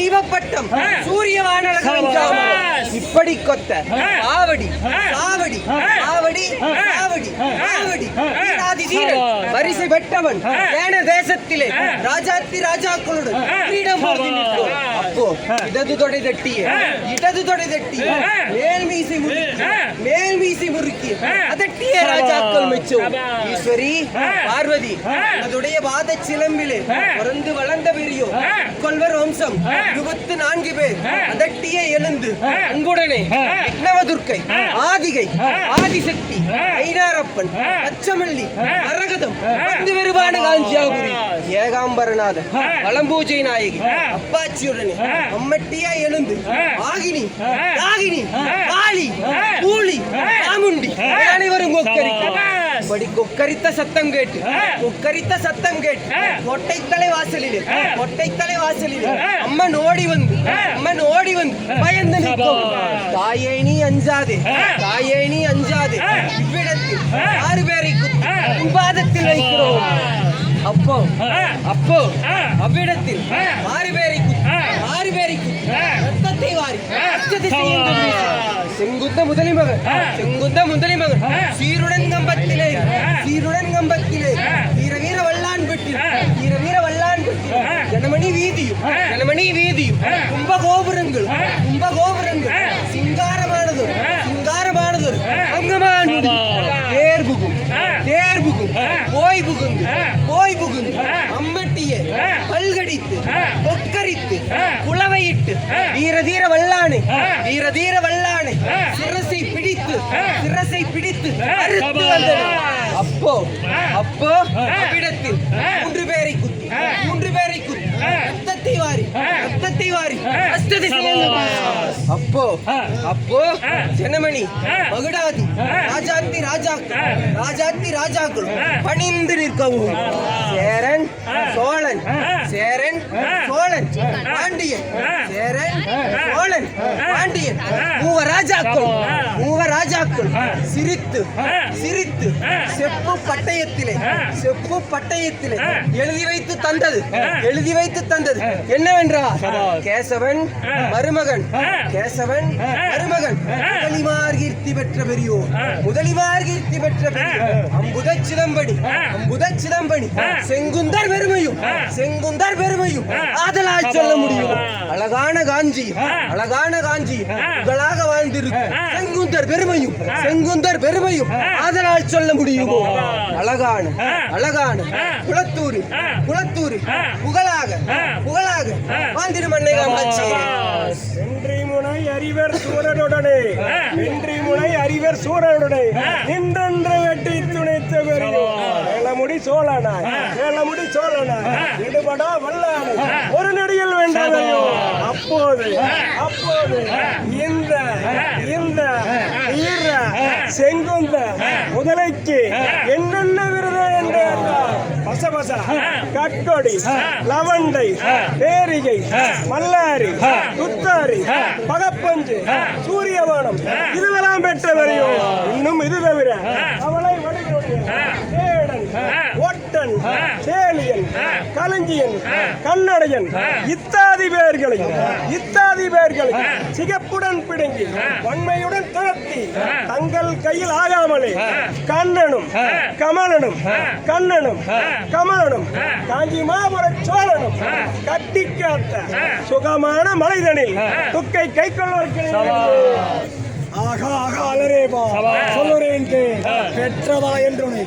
தீபப்பட்டம் சூரியவானழகம் இப்படி கொத்த ஆவடி சாவடி ஆவடி ஆவடி ஆவடி வரிசை பெற்றவன் ஏன தேசத்திலே ராஜாத்தி ராஜாக்களுடன் கிரீடம் போர்த்தி நிற்கும். அப்போ இடது தொடை தட்டிய மேல் மீசை முறுக்கி அதட்டிய ராஜாக்கள் மெச்சும். ஈஸ்வரி பார்வதி அதனுடைய வாத சிலம்பிலே பிறந்து வளர்ந்த பெரியோ கொள்வர் வம்சம் 24 பேர் அதட்டிய எழுந்து அன்புடனே விக்னவதுர்க்கை ஆதிகை ஆதிசக்தி ஐனாரப்பன் அச்சமல்லி அரகதம் பந்து வெறுபான காஞ்சியாபுரி ஏகாம்பரநாதன் வளம்பூஜை நாயகி அப்பாச்சியுடனே அம்மட்டியா எழுந்து ஆகினி ராகினி காளி பூலி சாமுண்டி அனைவரும் கொக்கரித்த சத்தம் கேட்டு கொட்டைத்தலை வாசலிலே அம்மன் ஓடி வந்து பயந்து நிற்கும். தாயே நீ அஞ்சாதே இவ்விடத்தில் 6 பேரை பாதத்தில் வைக்கிறோம். அப்போ அவ்விடத்தில் 6 பேரை ரத்தத்தை வாரி செங்குந்த முதலி மகன் சீருடன் கம்பத்திலே வீர வல்லான் பெற்று ஜனமணி வீதியும் கும்பகோபுரங்கள் சிங்காரமானதொரு அங்கமானது தேர் புகும் போய் புகுந்து அம்மட்டிய பல்கடித்து கொக்கரித்து குளவையிட்டு வீரதீர வல்லானை சிரசை பிடித்து அறுத்து வந்தனர். அப்போ அவ்விடத்தில் 3 பேரை குத்தி ரத்தத்தை வாரி அப்போ ஜனமணி மகுடாதி ராஜாத்தி ராஜாக்கள் பணிந்து நிற்கவும். சேரன் சோழன் பாண்டியன் மூவராஜாக்கள் சிரித்து செப்பு பட்டயத்திலே எழுதி வைத்து தந்தது என்னவென்றால் கேசவன் மருமகன் முதலிமார் கீர்த்தி பெற்ற பெரியோர் அம்புத சிதம்படி செங்குந்தர் பெருமையும் ஆதலால் சொல்ல முடியும். அழகான காஞ்சி புகழாக வாழ்ந்திருக்கும் செங்குந்தர் பெருமையும் ஆதலால் சொல்ல முடியுமோ. அழகான குளத்தூரி புகழாக வாழ்ந்திடும் அன்னை காமாட்சி. வென்றி முனை அறிவர் சூரனுடனே நின்றென்று வெட்டி துணைத்த வேளமுடி சோழனாய் எடுபடா வல்லானை ஒரு நடியில் வென்றதையோ. அப்போது இந்த வீர செங்குந்த முதலைக்கு என்னென்ன விருது என்று பசபச கட்கொடி லவண்டை பேரிகை மல்லாரி துத்தாரி பகப்பஞ்சு சூரியவானம் இதுவெல்லாம் பெற்றவரையோ. இன்னும் இது தவிர அவளை ஒட்டன் சேலியன் களஞ்சியன் கண்ணடையன் இத்தாதி பேர்களை சிகப்புடன் பிடுங்கி வன்மையுடன் துரத்தி தங்கள் கையில் ஆகாமலே கண்ணனும் கமலனும் காஞ்சி மாபுர சோழனும் கட்டி காத்த சுகமான மலைதனில் துக்கை கை கொள்வதற்கு ஆகா அலரேபா சொல்லுறேன் பெற்றதா என்றுனை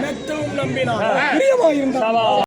மெத்தவும் நம்பினார் பிரியமாயிருந்தார்.